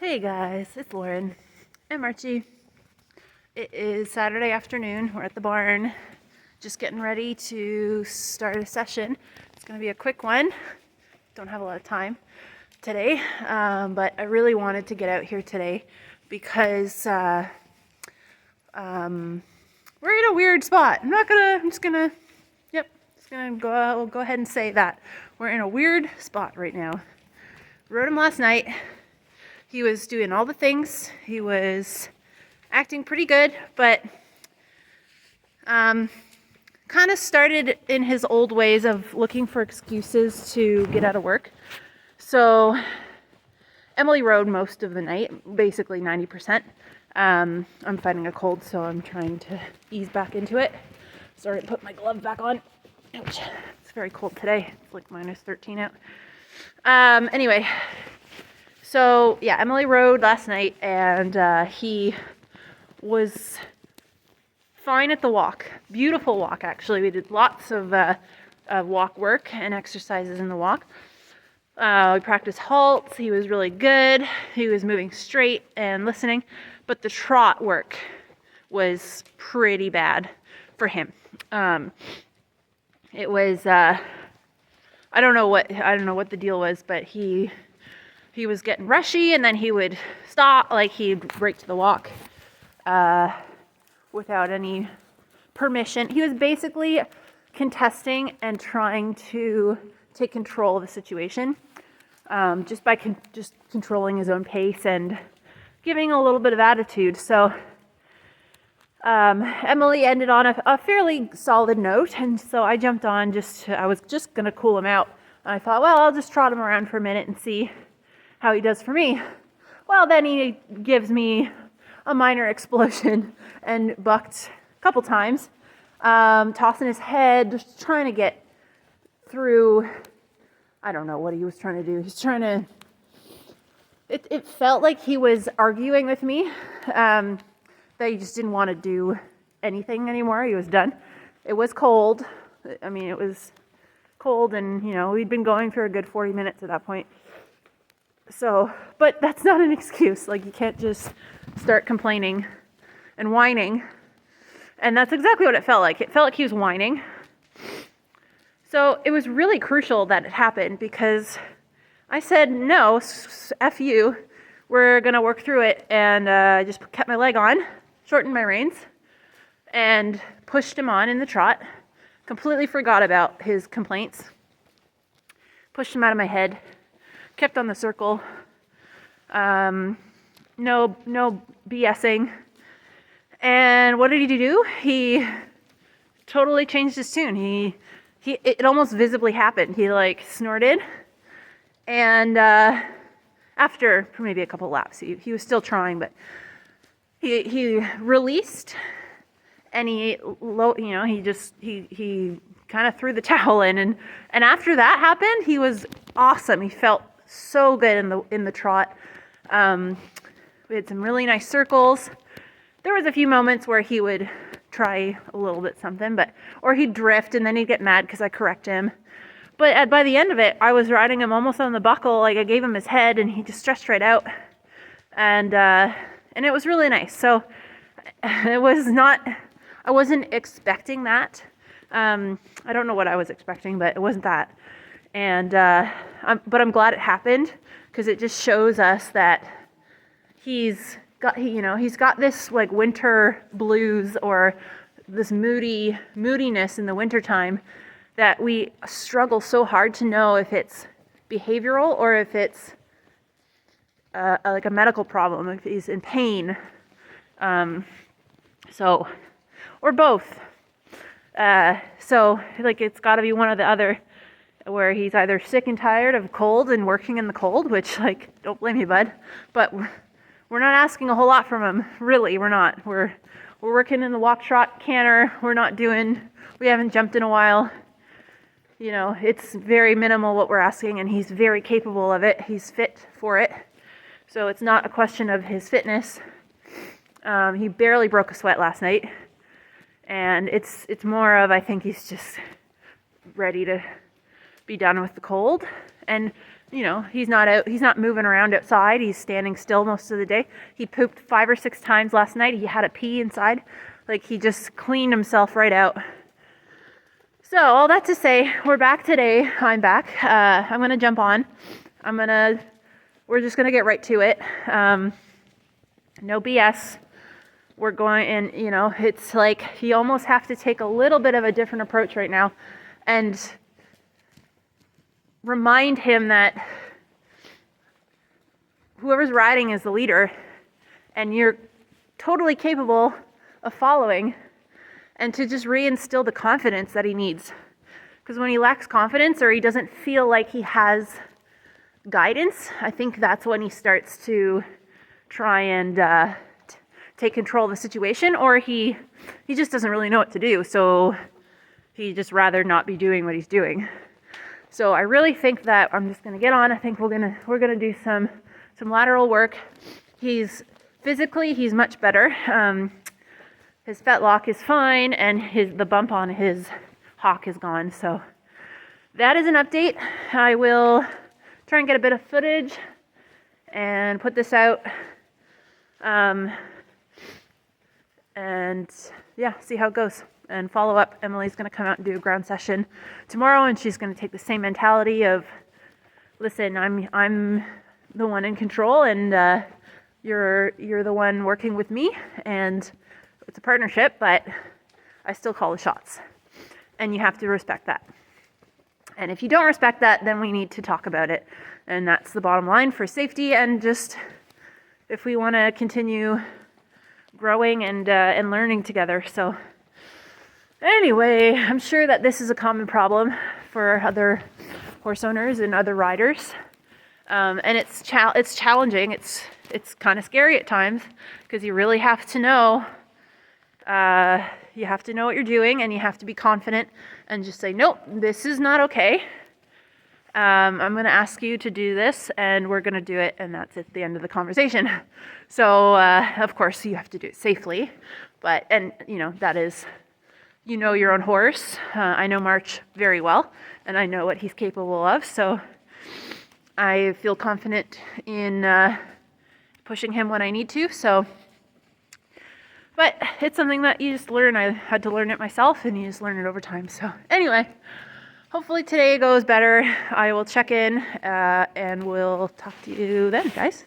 Hey guys, it's Lauren and Archie. It is Saturday afternoon. We're at the barn, just getting ready to start a session. It's going to be a quick one. Don't have a lot of time today, but I really wanted to get out here today because we're in a weird spot. We'll go ahead and say that. We're in a weird spot right now. Rode him last night. He was doing all the things. He was acting pretty good, but kind of started in his old ways of looking for excuses to get out of work. So Emily rode most of the night, basically 90%. I'm fighting a cold, so I'm trying to ease back into it. Sorry to put my glove back on. Ouch. It's very cold today. It's like minus 13 out. Anyway. So yeah, Emily rode last night, and he was fine at the walk. Beautiful walk, actually. We did lots of walk work and exercises in the walk. We practiced halts. He was really good. He was moving straight and listening, but the trot work was pretty bad for him. It was I don't know what the deal was, but he was getting rushy, and then he would stop, like he'd break to the walk without any permission. He was basically contesting and trying to take control of the situation just by just controlling his own pace and giving a little bit of attitude. So Emily ended on a fairly solid note, and so I jumped on I was just going to cool him out. And I thought, well, I'll just trot him around for a minute and see how he does for me. Well, then he gives me a minor explosion and bucked a couple times, tossing his head, just trying to get through. I don't know what he was trying to do. He's trying to, it felt like he was arguing with me, that he just didn't want to do anything anymore. He was done. It was cold. It was cold, and we'd been going for a good 40 minutes at that point. So, but that's not an excuse. Like, you can't just start complaining and whining. And that's exactly what it felt like. It felt like he was whining. So it was really crucial that it happened, because I said, no, F you. We're going to work through it. And I just kept my leg on, shortened my reins, and pushed him on in the trot. Completely forgot about his complaints. Pushed him out of my head. Kept on the circle. No BSing. And what did he do? He totally changed his tune. It almost visibly happened. He snorted, and after maybe a couple laps, he was still trying, but he released, and he kind of threw the towel in, and after that happened, he was awesome. He felt so good in the trot. We had some really nice circles. There was a few moments where he would try a little bit something, or he'd drift, and then he'd get mad because I correct him. But by the end of it, I was riding him almost on the buckle. Like, I gave him his head, and he just stretched right out, and it was really nice. So I wasn't expecting that. I don't know what I was expecting, but it wasn't that. And but I'm glad it happened, because it just shows us that he's got this winter blues, or this moodiness in the wintertime, that we struggle so hard to know if it's behavioral or if it's like a medical problem, if he's in pain, or both. So it's got to be one or the other, where he's either sick and tired of cold and working in the cold, which don't blame me, bud, but we're not asking a whole lot from him. Really, we're not. We're working in the walk trot canter. We haven't jumped in a while. It's very minimal what we're asking, and he's very capable of it. He's fit for it. So it's not a question of his fitness. He barely broke a sweat last night, and it's more of, I think he's just ready to be done with the cold. And he's not out, he's not moving around outside. He's standing still most of the day. He pooped 5 or 6 times last night. He had a pee inside. Like, he just cleaned himself right out. So all that to say, we're back today. I'm back. I'm going to jump on. We're just going to get right to it. No BS. We're going, and it's like you almost have to take a little bit of a different approach right now and remind him that whoever's riding is the leader and you're totally capable of following, and to just reinstill the confidence that he needs. Because when he lacks confidence or he doesn't feel like he has guidance, I think that's when he starts to try and take control of the situation, or he just doesn't really know what to do, so he'd just rather not be doing what he's doing. So I really think that I'm just going to get on. I think we're gonna do some lateral work. He's much better. His fetlock is fine, and the bump on his hock is gone. So that is an update. I will try and get a bit of footage and put this out. And yeah, see how it goes. And follow up. Emily's going to come out and do a ground session tomorrow, and she's going to take the same mentality of, listen, I'm the one in control, and you're the one working with me, and it's a partnership, but I still call the shots, and you have to respect that. And if you don't respect that, then we need to talk about it, and that's the bottom line for safety, and just if we want to continue growing and learning together. So anyway, I'm sure that this is a common problem for other horse owners and other riders, and it's challenging. It's kind of scary at times because you really have to know. You have to know what you're doing, and you have to be confident and just say, nope, this is not okay. I'm going to ask you to do this, and we're going to do it, and that's at the end of the conversation. So, of course, you have to do it safely, that is, your own horse. I know March very well, and I know what he's capable of, so I feel confident in pushing him when I need to. So, but it's something that you just learn. I had to learn it myself, and you just learn it over time. So anyway, hopefully today goes better. I will check in, and we'll talk to you then, guys.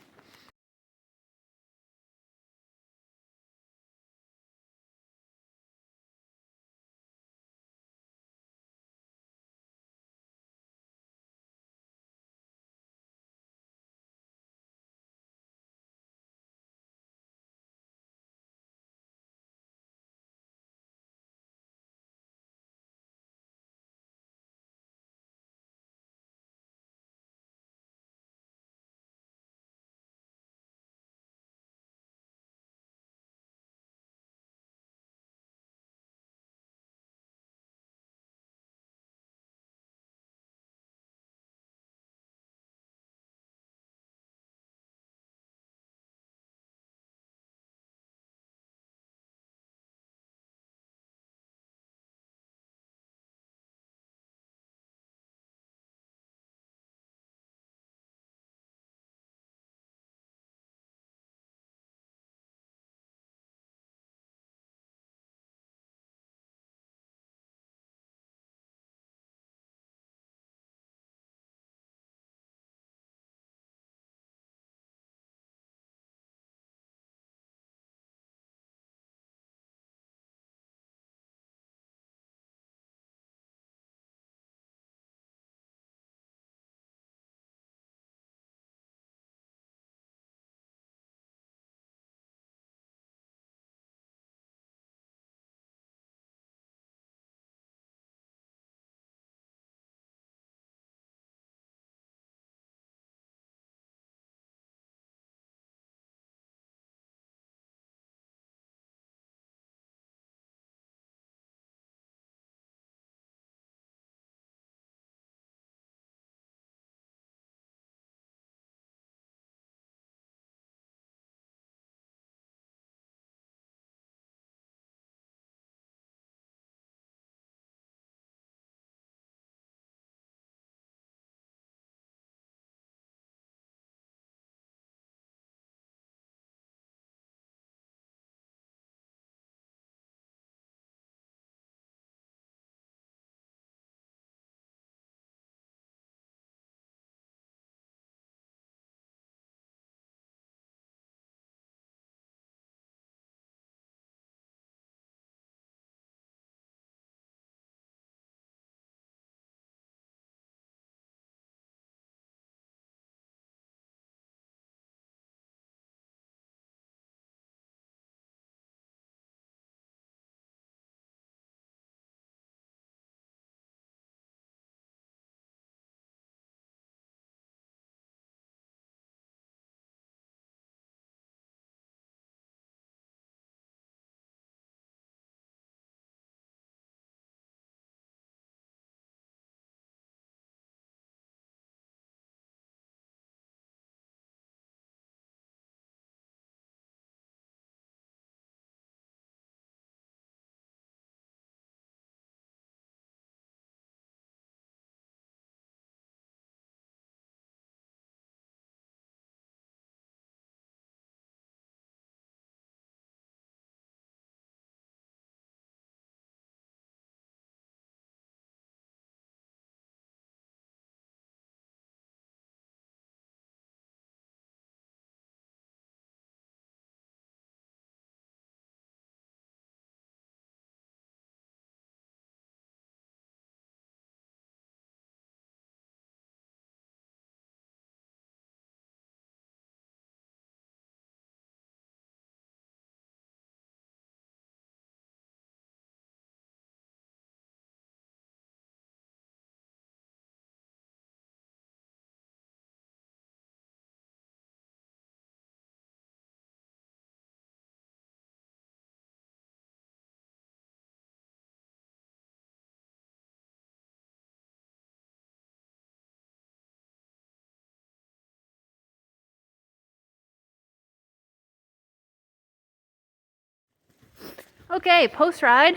Okay, post ride.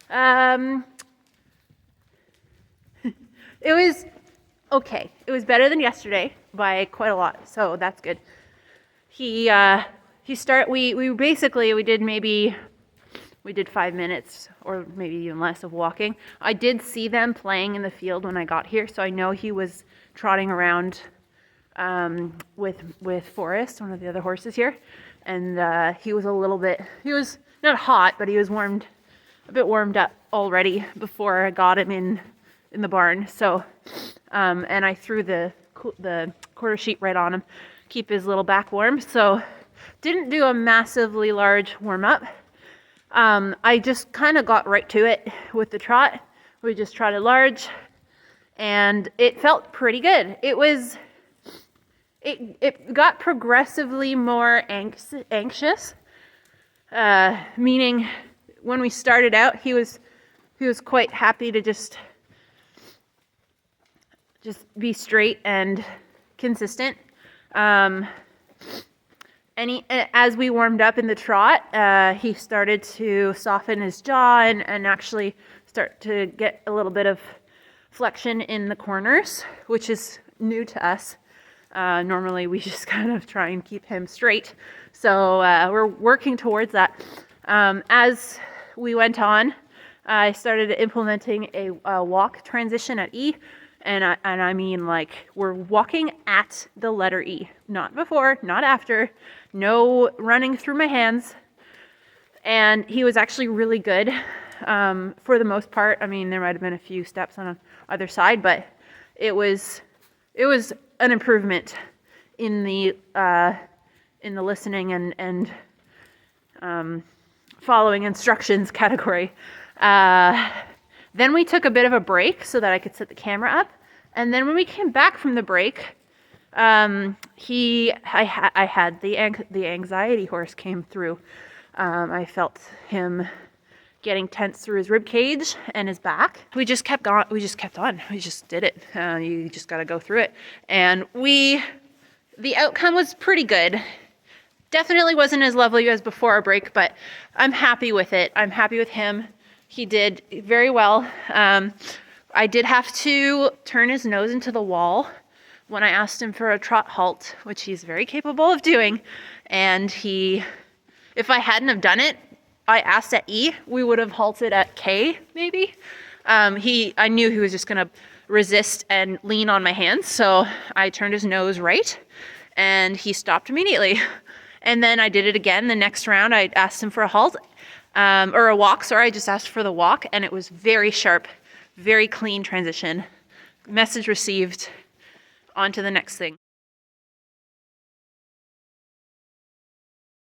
It was okay. It was better than yesterday by quite a lot, so that's good. We did 5 minutes or maybe even less of walking. I did see them playing in the field when I got here, so I know he was trotting around with Forrest, one of the other horses here, and he was not hot, but he was a bit warmed up already before I got him in the barn. So, and I threw the quarter sheet right on him, keep his little back warm. So, didn't do a massively large warm up. I just kind of got right to it with the trot. We just trotted large, and it felt pretty good. It got progressively more anxious, meaning when we started out, he was quite happy to just be straight and consistent. As we warmed up in the trot, he started to soften his jaw and actually start to get a little bit of flexion in the corners, which is new to us. Normally we just kind of try and keep him straight. So we're working towards that. As we went on, I started implementing a walk transition at E. And I mean, like, we're walking at the letter E. Not before, not after. No running through my hands. And he was actually really good for the most part. I mean, there might have been a few steps on either side, but it was an improvement in the listening and following instructions category. Then we took a bit of a break so that I could set the camera up. And then when we came back from the break, I had the anxiety horse came through. I felt him getting tense through his rib cage and his back. We just kept on. We just did it. You just got to go through it. And the outcome was pretty good. Definitely wasn't as lovely as before our break, but I'm happy with it. I'm happy with him. He did very well. I did have to turn his nose into the wall when I asked him for a trot halt, which he's very capable of doing. And if I hadn't have done it, I asked at E, we would have halted at K, maybe. I knew he was just gonna resist and lean on my hands, so I turned his nose right, and he stopped immediately. And then I did it again the next round. I asked him for a halt, or a walk, sorry, I just asked for the walk, and it was very sharp, very clean transition. Message received, on to the next thing.